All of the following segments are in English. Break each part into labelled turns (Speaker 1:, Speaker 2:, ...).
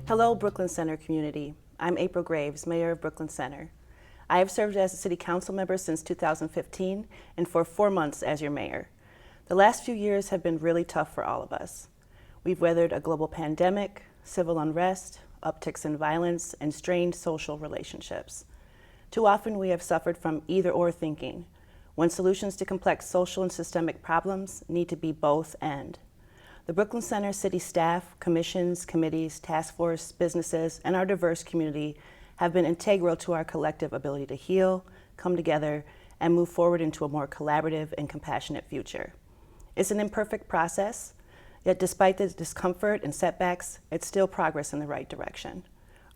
Speaker 1: Hello, Brooklyn Center community. I'm April Graves, Mayor of Brooklyn Center. I have served as a City Council member since 2015 and for 4 months as your mayor. The last few years have been really tough for all of us. We've weathered a global pandemic, civil unrest, upticks in violence, and strained social relationships. Too often we have suffered from either-or thinking, when solutions to complex social and systemic problems need to be both and. The Brooklyn Center City staff, commissions, committees, task force, businesses, and our diverse community have been integral to our collective ability to heal, come together, and move forward into a more collaborative and compassionate future. It's an imperfect process, yet despite the discomfort and setbacks, it's still progress in the right direction.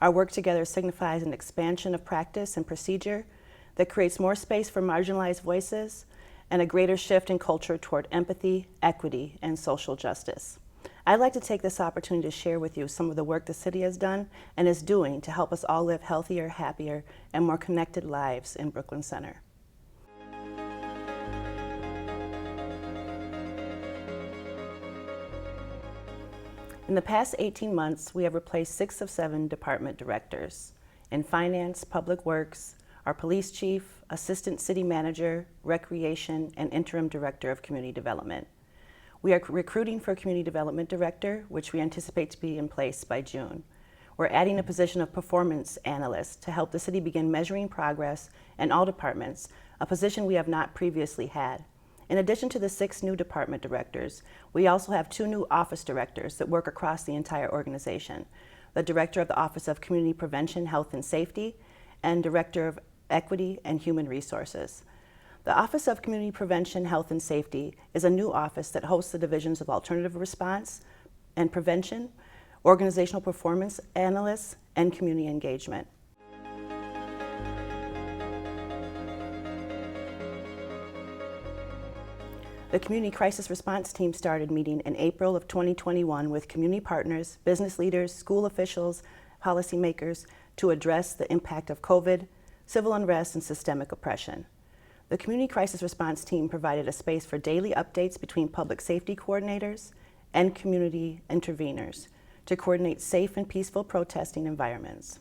Speaker 1: Our work together signifies an expansion of practice and procedure that creates more space for marginalized voices and a greater shift in culture toward empathy, equity, and social justice. I'd like to take this opportunity to share with you some of the work the city has done and is doing to help us all live healthier, happier, and more connected lives in Brooklyn Center. In the past 18 months, we have replaced 6 of 7 department directors in finance, public works, our police chief, assistant city manager, recreation, and interim director of community development. We are recruiting for a community development director, which we anticipate to be in place by June. We're adding a position of performance analyst to help the city begin measuring progress in all departments, a position we have not previously had. In addition to the 6 new department directors, we also have 2 new office directors that work across the entire organization. The director of the Office of Community Prevention, Health and Safety, and director of Equity and Human Resources. The Office of Community Prevention, Health and Safety is a new office that hosts the divisions of Alternative Response and Prevention, Organizational Performance Analysts, and Community Engagement. The Community Crisis Response Team started meeting in April of 2021 with community partners, business leaders, school officials, policymakers to address the impact of COVID, civil unrest, and systemic oppression. The Community Crisis Response Team provided a space for daily updates between public safety coordinators and community interveners to coordinate safe and peaceful protesting environments.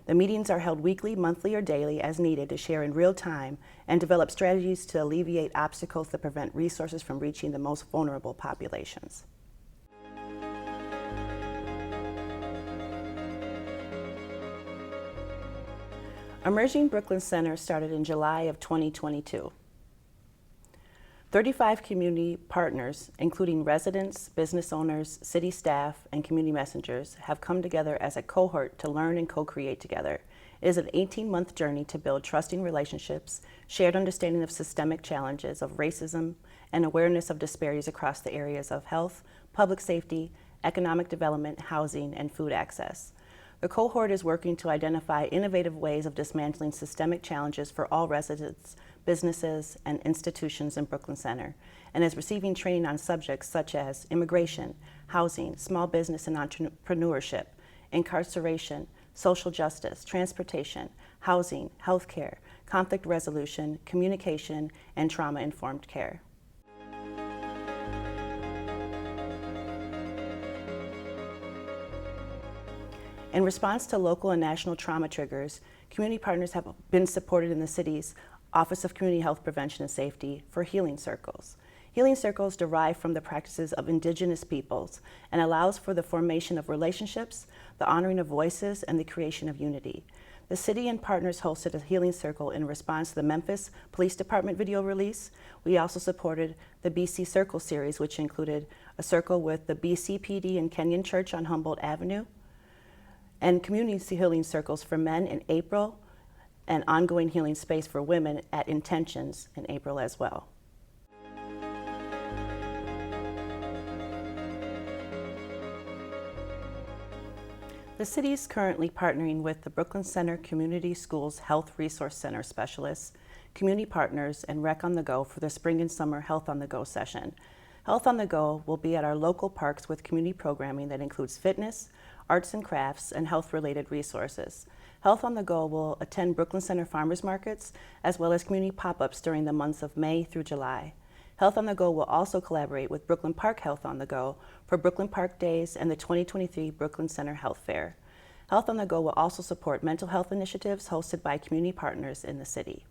Speaker 1: The meetings are held weekly, monthly, or daily as needed to share in real time and develop strategies to alleviate obstacles that prevent resources from reaching the most vulnerable populations. Emerging Brooklyn Center started in July of 2022. 35 community partners, including residents, business owners, city staff, and community messengers, have come together as a cohort to learn and co-create together. It is an 18-month journey to build trusting relationships, shared understanding of systemic challenges of racism, and awareness of disparities across the areas of health, public safety, economic development, housing, and food access. The cohort is working to identify innovative ways of dismantling systemic challenges for all residents, businesses, and institutions in Brooklyn Center, and is receiving training on subjects such as immigration, housing, small business and entrepreneurship, incarceration, social justice, transportation, housing, healthcare, conflict resolution, communication, and trauma-informed care. In response to local and national trauma triggers, community partners have been supported in the city's Office of Community Health Prevention and Safety for healing circles. Healing circles derive from the practices of indigenous peoples and allows for the formation of relationships, the honoring of voices, and the creation of unity. The city and partners hosted a healing circle in response to the Memphis Police Department video release. We also supported the BC Circle series, which included a circle with the BCPD and Kenyon Church on Humboldt Avenue, and community healing circles for men in April, and ongoing healing space for women at Intentions in April as well. The city is currently partnering with the Brooklyn Center Community Schools Health Resource Center specialists, community partners, and Rec on the Go for the Spring and Summer Health on the Go session. Health on the Go will be at our local parks with community programming that includes fitness, arts and crafts, and health-related resources. Health on the Go will attend Brooklyn Center farmers markets as well as community pop-ups during the months of May through July. Health on the Go will also collaborate with Brooklyn Park Health on the Go for Brooklyn Park Days and the 2023 Brooklyn Center Health Fair. Health on the Go will also support mental health initiatives hosted by community partners in the city.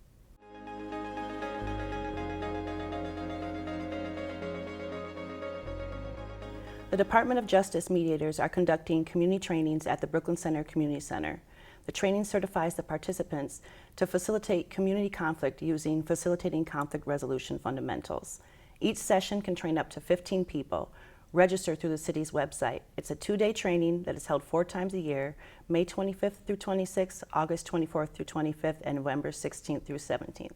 Speaker 1: The Department of Justice mediators are conducting community trainings at the Brooklyn Center Community Center. The training certifies the participants to facilitate community conflict using facilitating conflict resolution fundamentals. Each session can train up to 15 people. Register through the city's website. It's a 2-day training that is held 4 times a year, May 25th through 26th, August 24th through 25th, and November 16th through 17th.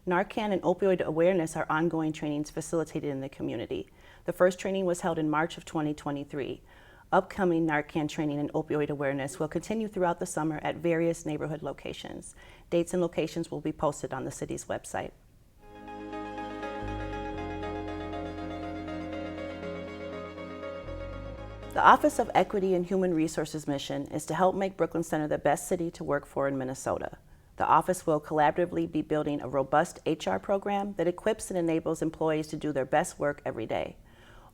Speaker 1: Narcan and opioid awareness are ongoing trainings facilitated in the community. The first training was held in March of 2023. Upcoming Narcan training and opioid awareness will continue throughout the summer at various neighborhood locations. Dates and locations will be posted on the city's website. The Office of Equity and Human Resources mission is to help make Brooklyn Center the best city to work for in Minnesota. The office will collaboratively be building a robust HR program that equips and enables employees to do their best work every day.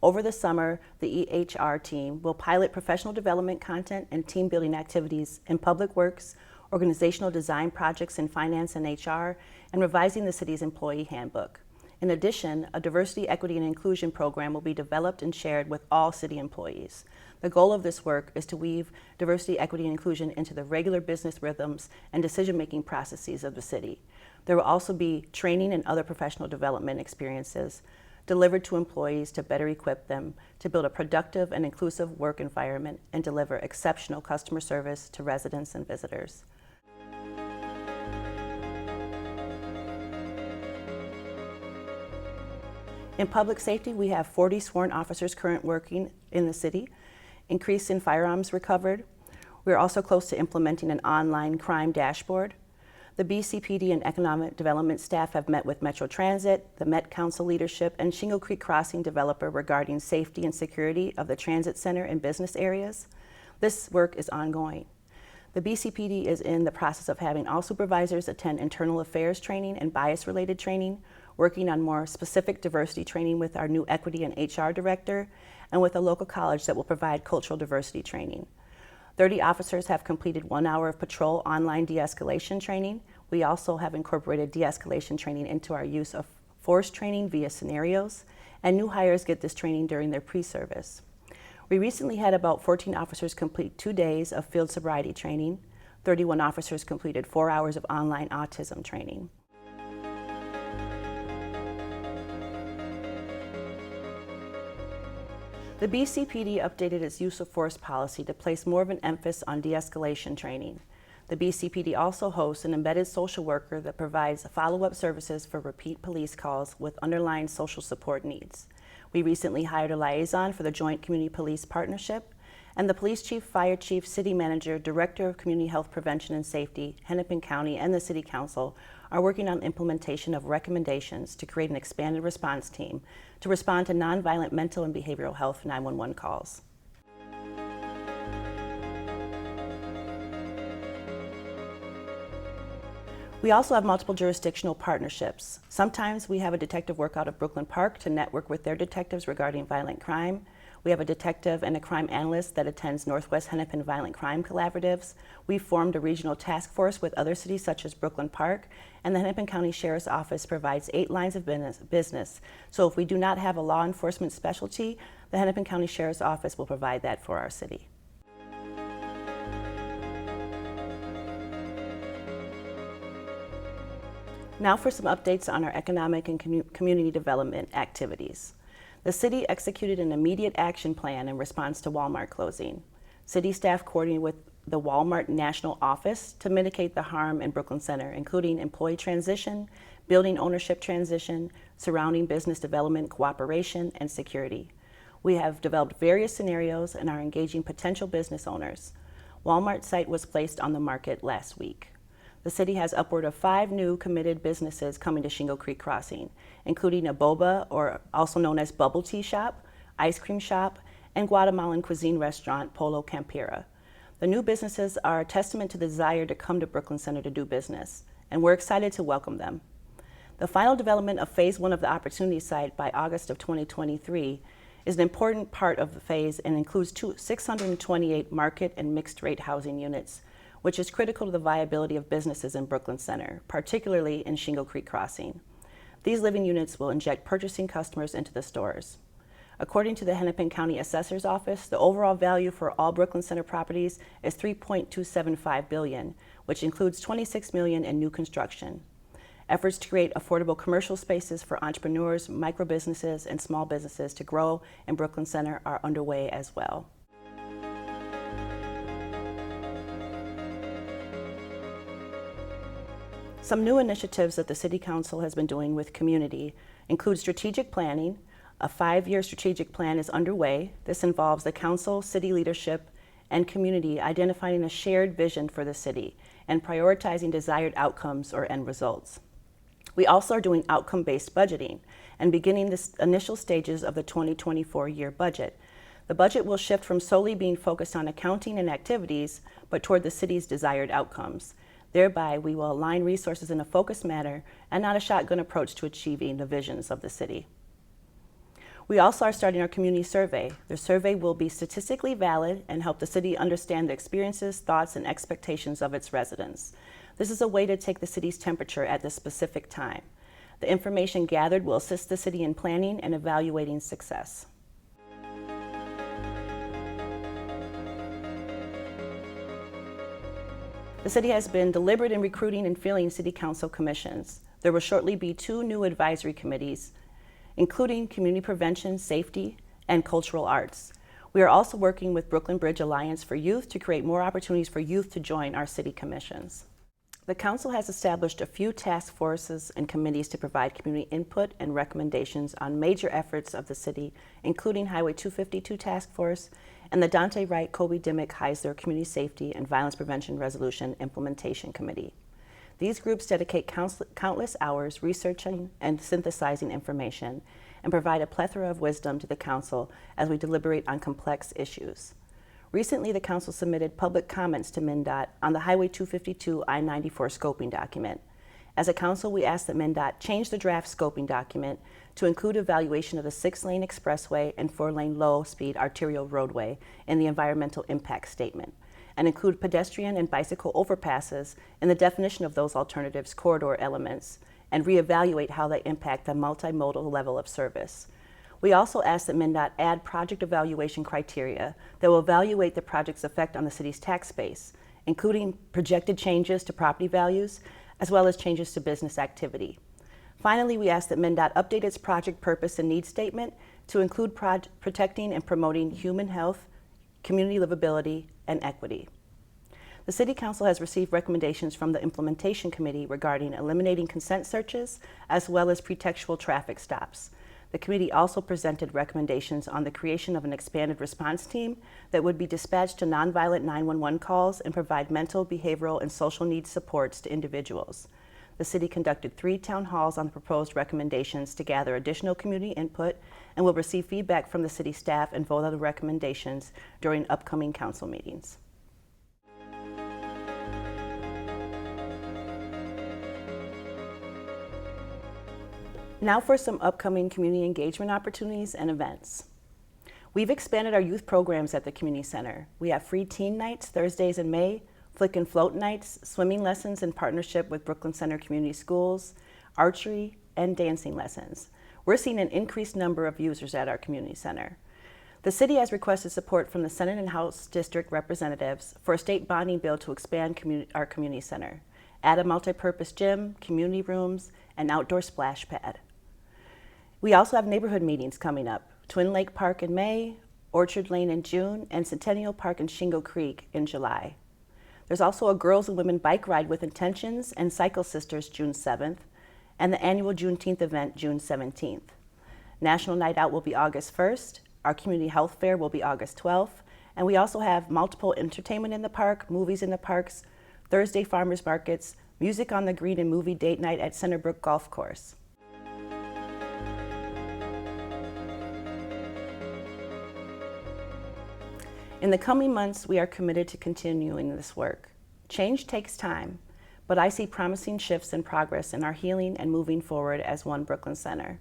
Speaker 1: Over the summer, the EHR team will pilot professional development content and team building activities in public works, organizational design projects in finance and HR, and revising the city's employee handbook. In addition, a diversity, equity, and inclusion program will be developed and shared with all city employees. The goal of this work is to weave diversity, equity, and inclusion into the regular business rhythms and decision-making processes of the city. There will also be training and other professional development experiences delivered to employees to better equip them to build a productive and inclusive work environment and deliver exceptional customer service to residents and visitors. In public safety, we have 40 sworn officers currently working in the city, increase in firearms recovered. We are also close to implementing an online crime dashboard. The BCPD and Economic Development staff have met with Metro Transit, the Met Council leadership, and Shingle Creek Crossing developer regarding safety and security of the transit center and business areas. This work is ongoing. The BCPD is in the process of having all supervisors attend internal affairs training and bias-related training, working on more specific diversity training with our new equity and HR director, and with a local college that will provide cultural diversity training. 30 officers have completed 1 hour of patrol online de-escalation training. We also have incorporated de-escalation training into our use of force training via scenarios, and new hires get this training during their pre-service. We recently had about 14 officers complete 2 days of field sobriety training. 31 officers completed 4 hours of online autism training. The BCPD updated its use of force policy to place more of an emphasis on de-escalation training. The BCPD also hosts an embedded social worker that provides follow-up services for repeat police calls with underlying social support needs. We recently hired a liaison for the Joint Community Police Partnership, and the police chief, fire chief, city manager, director of community health prevention and safety, Hennepin County, and the city council are working on implementation of recommendations to create an expanded response team to respond to nonviolent mental and behavioral health 911 calls. We also have multiple jurisdictional partnerships. Sometimes we have a detective work out of Brooklyn Park to network with their detectives regarding violent crime. We have a detective and a crime analyst that attends Northwest Hennepin Violent Crime Collaboratives. We've formed a regional task force with other cities such as Brooklyn Park, and the Hennepin County Sheriff's Office provides 8 lines of business. So if we do not have a law enforcement specialty, the Hennepin County Sheriff's Office will provide that for our city. Now for some updates on our economic and community development activities. The city executed an immediate action plan in response to Walmart closing. City staff coordinated with the Walmart National Office to mitigate the harm in Brooklyn Center, including employee transition, building ownership transition, surrounding business development cooperation, and security. We have developed various scenarios and are engaging potential business owners. Walmart's site was placed on the market last week. The city has upward of 5 new committed businesses coming to Shingle Creek Crossing, including a boba, or also known as bubble tea shop, ice cream shop, and Guatemalan cuisine restaurant Polo Campera. The new businesses are a testament to the desire to come to Brooklyn Center to do business, and we're excited to welcome them. The final development of Phase 1 of the Opportunity Site by August of 2023 is an important part of the phase and includes 628 market and mixed-rate housing units, which is critical to the viability of businesses in Brooklyn Center, particularly in Shingle Creek Crossing. These living units will inject purchasing customers into the stores. According to the Hennepin County Assessor's Office, the overall value for all Brooklyn Center properties is $3.275 billion, which includes $26 million in new construction. Efforts to create affordable commercial spaces for entrepreneurs, micro-businesses, and small businesses to grow in Brooklyn Center are underway as well. Some new initiatives that the City Council has been doing with community include strategic planning. A 5-year strategic plan is underway. This involves the council, city leadership, and community identifying a shared vision for the city and prioritizing desired outcomes or end results. We also are doing outcome-based budgeting and beginning the initial stages of the 2024 year budget. The budget will shift from solely being focused on accounting and activities, but toward the city's desired outcomes. Thereby, we will align resources in a focused manner and not a shotgun approach to achieving the visions of the city. We also are starting our community survey. The survey will be statistically valid and help the city understand the experiences, thoughts, and expectations of its residents. This is a way to take the city's temperature at this specific time. The information gathered will assist the city in planning and evaluating success. The city has been deliberate in recruiting and filling city council commissions. There will shortly be 2 new advisory committees, including community prevention, safety, and cultural arts. We are also working with Brooklyn Bridge Alliance for Youth to create more opportunities for youth to join our city commissions. The council has established a few task forces and committees to provide community input and recommendations on major efforts of the city, including Highway 252 Task Force and the Dante Wright Kobe Dimmick Heisler Community Safety and Violence Prevention Resolution Implementation Committee. These groups dedicate countless hours researching and synthesizing information and provide a plethora of wisdom to the council as we deliberate on complex issues. Recently, the council submitted public comments to MnDOT on the Highway 252 I-94 scoping document. As a council, we asked that MnDOT change the draft scoping document to include evaluation of the 6-lane expressway and 4-lane low-speed arterial roadway in the environmental impact statement, and include pedestrian and bicycle overpasses in the definition of those alternatives corridor elements, and reevaluate how they impact the multimodal level of service. We also asked that MnDOT add project evaluation criteria that will evaluate the project's effect on the city's tax base, including projected changes to property values, as well as changes to business activity. Finally, we asked that MnDOT update its project purpose and needs statement to include protecting and promoting human health, community livability, and equity. The City Council has received recommendations from the Implementation Committee regarding eliminating consent searches, as well as pretextual traffic stops. The committee also presented recommendations on the creation of an expanded response team that would be dispatched to nonviolent 911 calls and provide mental, behavioral, and social needs supports to individuals. The city conducted 3 town halls on the proposed recommendations to gather additional community input and will receive feedback from the city staff and vote on the recommendations during upcoming council meetings. Now for some upcoming community engagement opportunities and events. We've expanded our youth programs at the community center. We have free teen nights Thursdays in May, flick and float nights, swimming lessons in partnership with Brooklyn Center Community Schools, archery, and dancing lessons. We're seeing an increased number of users at our community center. The city has requested support from the Senate and House District representatives for a state bonding bill to expand our community center, add a multi-purpose gym, community rooms, and outdoor splash pad. We also have neighborhood meetings coming up, Twin Lake Park in May, Orchard Lane in June, and Centennial Park and Shingle Creek in July. There's also a Girls and Women Bike Ride with Intentions and Cycle Sisters June 7th, and the annual Juneteenth event June 17th. National Night Out will be August 1st, our Community Health Fair will be August 12th, and we also have multiple entertainment in the park, movies in the parks, Thursday farmers markets, music on the green, and movie date night at Centerbrook Golf Course. In the coming months, we are committed to continuing this work. Change takes time, but I see promising shifts and progress in our healing and moving forward as one Brooklyn Center.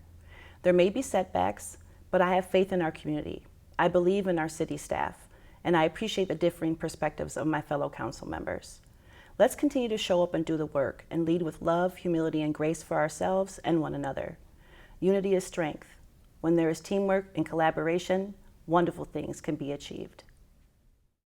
Speaker 1: There may be setbacks, but I have faith in our community. I believe in our city staff, and I appreciate the differing perspectives of my fellow council members. Let's continue to show up and do the work and lead with love, humility, and grace for ourselves and one another. Unity is strength. When there is teamwork and collaboration, wonderful things can be achieved.